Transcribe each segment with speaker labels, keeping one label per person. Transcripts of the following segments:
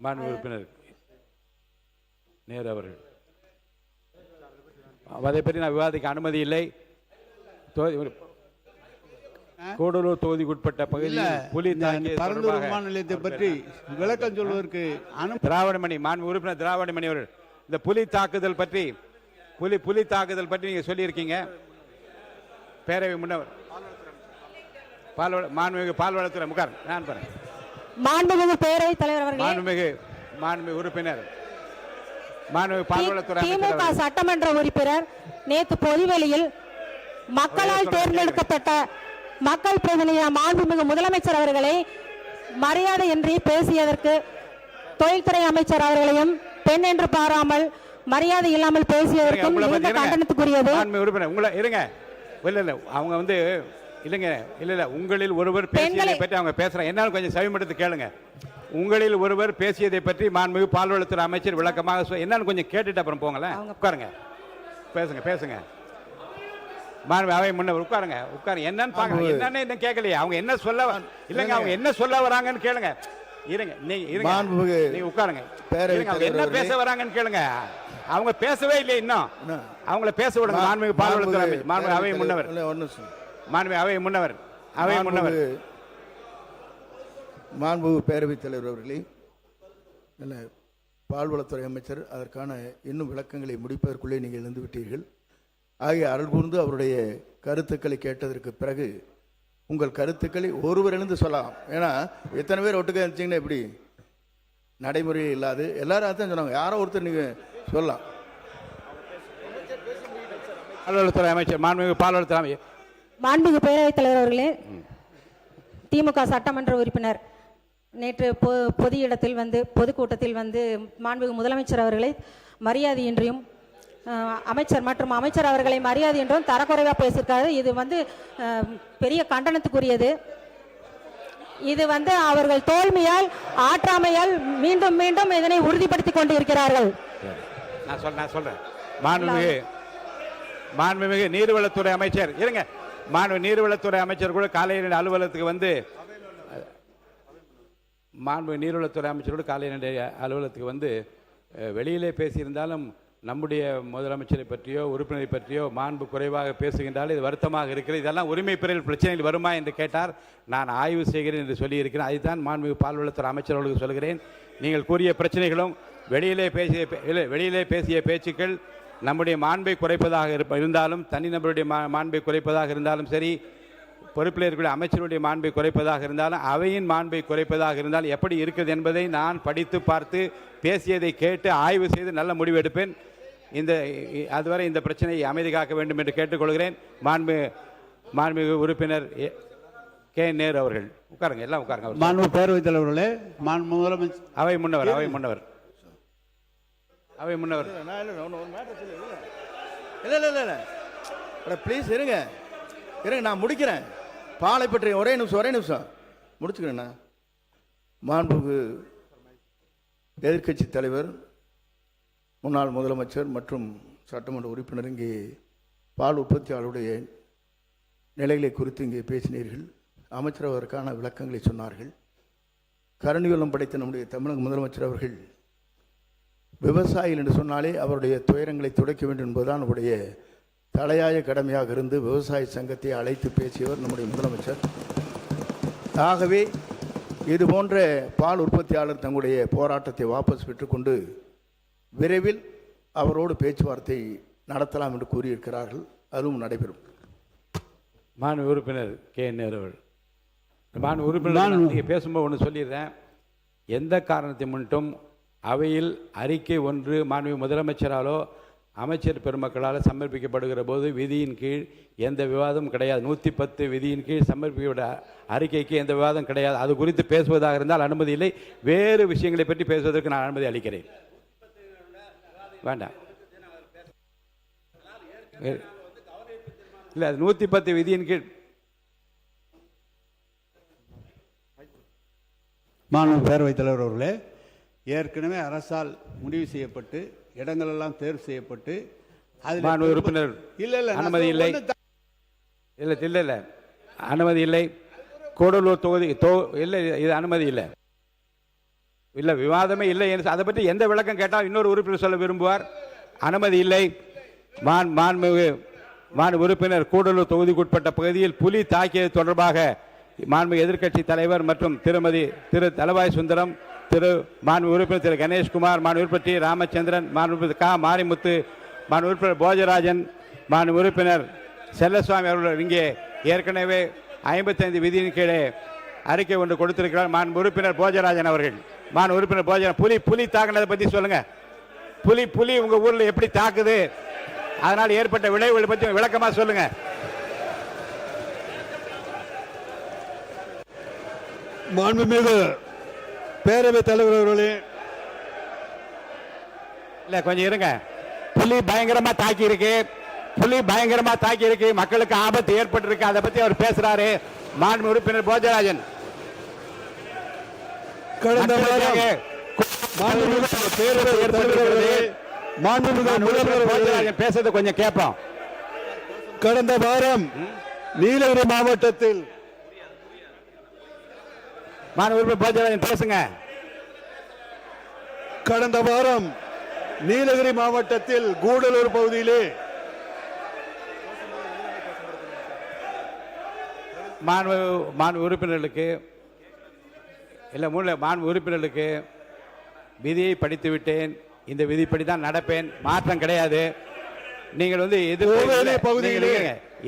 Speaker 1: மாண்பு உறுப்பினர் நேரு அவர்கள், அதை பற்றி நான் விவாதிக்க அனுமதி இல்லை. கூடலூர் தொகுதிக்குட்பட்ட பகுதியில் புலி
Speaker 2: விமான நிலையத்தை பற்றி விளக்கம் சொல்வதற்கு
Speaker 1: திராவிடமணி மாண்பு உறுப்பினர் திராவிடமணி அவர்கள் இந்த புலி தாக்குதல் பற்றி நீங்க சொல்லியிருக்கீங்க. பேரவை முன்னவர் மாண்புமிகு பால்வளத்துறை முகார் நான் பாருங்க.
Speaker 3: மாண்புமிகு பேரவைத் தலைவர் அவர்களே,
Speaker 1: மாண்புமிகு உறுப்பினர் மாண்புமிகு பால்வளத்துறை
Speaker 3: திமுக சட்டமன்ற உறுப்பினர் நேற்று பொதுவெளியில் மக்களால் தேர்ந்தெடுக்கப்பட்ட மக்கள் பிரதிநிதி மாண்புமிகு முதலமைச்சர் அவர்களை மரியாதையின்றி பேசியதற்கு தொழில்துறை அமைச்சர் அவர்களையும் பெண் என்று பாராமல் மரியாதை இல்லாமல் பேசியதற்கும் கண்டனத்துக்குரியது.
Speaker 1: இருங்க, இல்ல அவங்க வந்து இல்ல உங்களில் ஒருவர் பேசியதை பற்றி அவங்க பேசுறாங்க. என்னாலும் கொஞ்சம் செவிமடுத்து கேளுங்க. உங்களில் ஒருவர் பேசியதை பற்றி மாண்புமிகு பால்வளத்துறை அமைச்சர் விளக்கமாக என்னன்னு கொஞ்சம் கேட்டுட்டு அப்புறம் போங்களேன். உட்காருங்க, பேசுங்க. மாண்பு அவை முன்னவர் உட்காருங்க. என்னன்னு பாருங்க. என்னன்னு இன்னும் கேட்கலையே. அவங்க என்ன சொல்ல இல்லைங்க, அவங்க என்ன சொல்ல வராங்கன்னு கேளுங்க. இருங்க, நீங்க உட்காருங்க. அவங்க என்ன பேச வராங்கன்னு கேளுங்க. அவங்க பேசவே இல்லை இன்னும். அவங்கள பேச விடுங்க. மாண்புமிகு பால்வளத்துறை அமைச்சர் மாண்பு அவை முன்னவர்
Speaker 2: மாண்பு பேரவைத் தலைவர் அவர்களே, பால்வளத்துறை அமைச்சர் அதற்கான இன்னும் விளக்கங்களை முடிப்பதற்குள்ளே நீங்கள் இருந்து விட்டீர்கள். ஆகிய அருள் கூர்ந்து அவருடைய கருத்துக்களை கேட்டதற்கு பிறகு உங்கள் கருத்துக்களை ஒருவர் எழுந்து சொல்லலாம். ஏன்னா எத்தனை பேர் ஒட்டுக்க இருந்துச்சிங்கன்னா எப்படி நடைமுறையே இல்லாது எல்லாரும் அதான் சொன்னாங்க. யாரோ ஒருத்தர் நீங்கள் சொல்லலாம்.
Speaker 1: பால்வளத்துறை அமைச்சர்
Speaker 3: மாண்புமிகு பேரவைத் தலைவர் அவர்களே, திமுக சட்டமன்ற உறுப்பினர் நேற்று பொது இடத்தில் பொதுக்கூட்டத்தில் மாண்புமிகு முதலமைச்சர் அவர்களை மரியாதையின்றியும் அமைச்சர் மற்றும் அமைச்சர் அவர்களை மரியாதை என்றும் தரக்குறைவாக பேசியிருக்காரு. இது பெரிய கண்டனத்துக்குரியது. இது அவர்கள் தோல்மையால் ஆற்றாமையால் மீண்டும் மீண்டும் இதனை உறுதிப்படுத்திக் கொண்டிருக்கிறார்கள்.
Speaker 1: நான் சொல்றேன். மாண்புமிகு நீர்வளத்துறை அமைச்சர் இருங்க. நீர்வளத்துறை அமைச்சர் கூட காலையில் அலுவலகத்துக்கு மாண்புமிகு நீர்வளத்துறை அமைச்சர் கூட காலையில் அலுவலகத்துக்கு வெளியிலே பேசியிருந்தாலும் நம்முடைய முதலமைச்சரை பற்றியோ உறுப்பினரை பற்றியோ மாண்பு குறைவாக பேசுகின்றால் இது வருத்தமாக இருக்கிறது. இதெல்லாம் உரிமை பிறல் பிரச்சனைகள் வருமா என்று கேட்டார். நான் ஆய்வு செய்கிறேன் என்று சொல்லியிருக்கிறேன். அதுதான் மாண்புமிகு பால்வளத்துறை அமைச்சர்களுக்கு சொல்கிறேன். நீங்கள் கூறிய பிரச்சனைகளும் வெளியிலே பேசிய பேச்சுக்கள் நம்முடைய மாண்பை குறைப்பதாக இருந்தாலும், தனிநபருடைய மாண்பை குறைப்பதாக இருந்தாலும் சரி, பொறுப்பில் இருக்கிற அமைச்சருடைய மாண்பை குறைப்பதாக இருந்தாலும், அவையின் மாண்பை குறைப்பதாக இருந்தால் எப்படி இருக்கிறது என்பதை நான் படித்து பார்த்து பேசியதை கேட்டு ஆய்வு செய்து நல்ல முடிவு எடுப்பேன். அதுவரை இந்த பிரச்சனையை அமைதி காக்க வேண்டும் என்று கேட்டுக்கொள்கிறேன். மாண்புமிகு உறுப்பினர் கே நேரு அவர்கள் உட்காருங்க. எல்லாம் உட்காருங்க.
Speaker 2: மாண்பு பேரவைத் தலைவர்களே, முதலமைச்சர்
Speaker 1: அவை முன்னவர்
Speaker 2: ப்ளீஸ் இருங்க, நான் முடிக்கிறேன். பாலை பற்றி ஒரே நிமிஷம் முடிச்சுக்கிறேண்ணா. மாண்புமிகு எதிர்க்கட்சி தலைவர், முன்னாள் முதலமைச்சர் மற்றும் சட்டமன்ற உறுப்பினர் இங்கே பால் உற்பத்தியாளருடைய நிலைகளை குறித்து இங்கே பேசினீர்கள். அமைச்சர் அதற்கான விளக்கங்களை சொன்னார்கள். கருணையுள்ளம் படைத்த நம்முடைய தமிழக முதலமைச்சர் அவர்கள் விவசாயிகள் என்று சொன்னாலே அவருடைய துயரங்களை துடைக்க வேண்டும் என்பதுதான் அவருடைய தலையாய கடமையாக இருந்து விவசாய சங்கத்தை அழைத்து பேசியவர் நம்முடைய முதலமைச்சர். ஆகவே இது போன்ற பால் உற்பத்தியாளர் தங்களுடைய போராட்டத்தை வாபஸ் பெற்றுக்கொண்டு விரைவில் அவரோடு பேச்சுவார்த்தை நடத்தலாம் என்று கூறியிருக்கிறார்கள். அதுவும் நடைபெறும்.
Speaker 1: மாண்பு உறுப்பினர் கே நேரு உறுப்பினர் பேசும்போது ஒன்று சொல்லிடுறேன். எந்த காரணத்தை முன்னிட்டும் அவையில் அறிக்கை ஒன்று மாண்பு முதலமைச்சராலோ அமைச்சர் பெருமக்களால் சமர்ப்பிக்கப்படுகிற போது விதியின் கீழ் எந்த விவாதமும் கிடையாது. 110 விதியின் கீழ் சமர்ப்பிக்கப்பட்ட அறிக்கைக்கு எந்த விவாதம் கிடையாது. அது குறித்து பேசுவதாக இருந்தால் அனுமதி இல்லை. வேறு விஷயங்களை பற்றி பேசுவதற்கு நான் அனுமதி அளிக்கிறேன். வேண்டாம், இல்லை, அது 110 விதியின் கீழ்.
Speaker 2: மாண்பு பேரவைத் தலைவர் அவர்களே, ஏற்கனவே அரசால் முடிவு செய்யப்பட்டு இடங்கள் எல்லாம் தேர்வு செய்யப்பட்டு
Speaker 1: உறுப்பினர் அனுமதி இல்லை, அனுமதி இல்லை. கூடலூர் தொகுதி இல்லை, இது அனுமதி இல்லை. இல்லை, விவாதமே இல்லை. அதை பற்றி எந்த விளக்கம் கேட்டால் இன்னொரு உறுப்பினர் சொல்ல விரும்புவார். அனுமதி இல்லை. மாண்பு உறுப்பினர் கூடலூர் தொகுதிக்குட்பட்ட பகுதியில் புலி தாக்கியது தொடர்பாக மாண்பு எதிர்க்கட்சி தலைவர் மற்றும் திரு தலவாய் சுந்தரம், மாண்பு உறுப்பினர் திரு கணேஷ்குமார், மாண்பு உறுப்பினர் டி ராமச்சந்திரன், மாண்பு உறுப்பினர் கா மாரிமுத்து, மாண்பு உறுப்பினர் போஜராஜன், மாண்பு உறுப்பினர் செல்லசுவாமி அவர்கள் இங்கே ஏற்கனவே 55 விதியின் கீழே அறிக்கை ஒன்று கொடுத்திருக்கிறார். மாண்பு உறுப்பினர் போஜராஜன் அவர்கள், மாண்பு உறுப்பினர் போஜராஜன், புலி தாக்குனதை பற்றி சொல்லுங்க. புலி உங்க ஊர்ல எப்படி தாக்குது, அதனால் ஏற்பட்ட விளைவுகளை பற்றி விளக்கமா சொல்லுங்க.
Speaker 4: மாண்புமிகு பேரவைத் தலைவர் அவர்களே,
Speaker 1: இல்ல கொஞ்சம் இருங்க. புலி பயங்கரமா தாக்கி இருக்கு, மக்களுக்கு ஆபத்து ஏற்பட்டு இருக்கு, அதை பத்தி அவர் பேசுறாரு. மாண்பு உறுப்பினர் போஜராஜன்,
Speaker 4: கடந்த வாரம்
Speaker 1: பேசுறது கொஞ்சம் கேட்போம்.
Speaker 4: கடந்த வாரம் நீலகிரி மாவட்டத்தில்
Speaker 1: மாண்பு உறுப்பினர் போஜராஜன் பேசுங்க.
Speaker 4: கடந்த வாரம் நீலகிரி மாவட்டத்தில் கூடலூர் பகுதியிலே
Speaker 1: மாண்பு உறுப்பினர்களுக்கு விதியை படித்து விட்டேன். இந்த விதிப்படி தான் நடப்பேன், மாற்றம் கிடையாது. நீங்கள்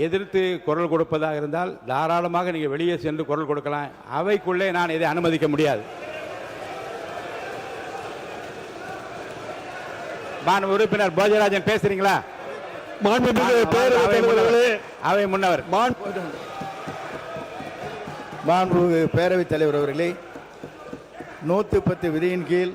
Speaker 1: எதிர்த்து குரல் கொடுப்பதாக இருந்தால் தாராளமாக நீங்கள் வெளியே சென்று குரல் கொடுக்கலாம். அவைக்குள்ளே நான் இதை அனுமதிக்க முடியாது. மாண்பு உறுப்பினர் போஜராஜன் பேசுறீங்களா? அவை முன்னவர்.
Speaker 2: மாண்பு பேரவைத் தலைவர் அவர்களே, 110 விதியின் கீழ்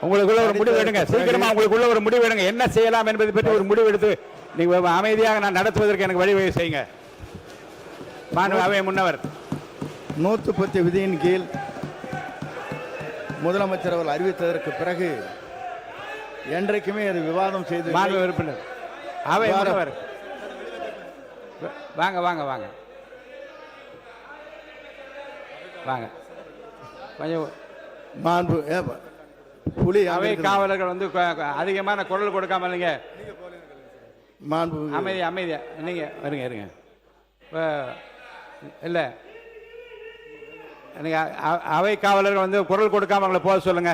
Speaker 1: உங்களுக்குள்ள ஒரு முடிவு எடுங்க. சீக்கிரமா உங்களுக்குள்ள ஒரு முடிவு எடுங்க. என்ன செய்யலாம் என்பதை பற்றி ஒரு முடிவு எடுத்து நீங்க அமைதியாக நான் நடத்துவதற்கு எனக்கு வழிவகை செய்யுங்க. மாண்பு அவை முன்னவர்.
Speaker 2: 110 விதியின் கீழ் முதலமைச்சர் அவர்கள் அறிவித்ததற்கு பிறகு என்றைக்குமே அது விவாதம் செய்து
Speaker 1: மாண்பு உறுப்பினர் அவை முன்னவர் வாங்க வாங்க வாங்க வாங்க கொஞ்சம்.
Speaker 2: மாண்பு புலி
Speaker 1: அவை காவலர்கள் வந்து அதிகமான குரல் கொடுக்காம இல்லைங்க.
Speaker 2: மாண்பு
Speaker 1: அமைதியா நீங்க வருங்க இருங்க. இல்லை, நீங்க அவை காவலர்கள் வந்து குரல் கொடுக்காம அவங்களை போக சொல்லுங்க.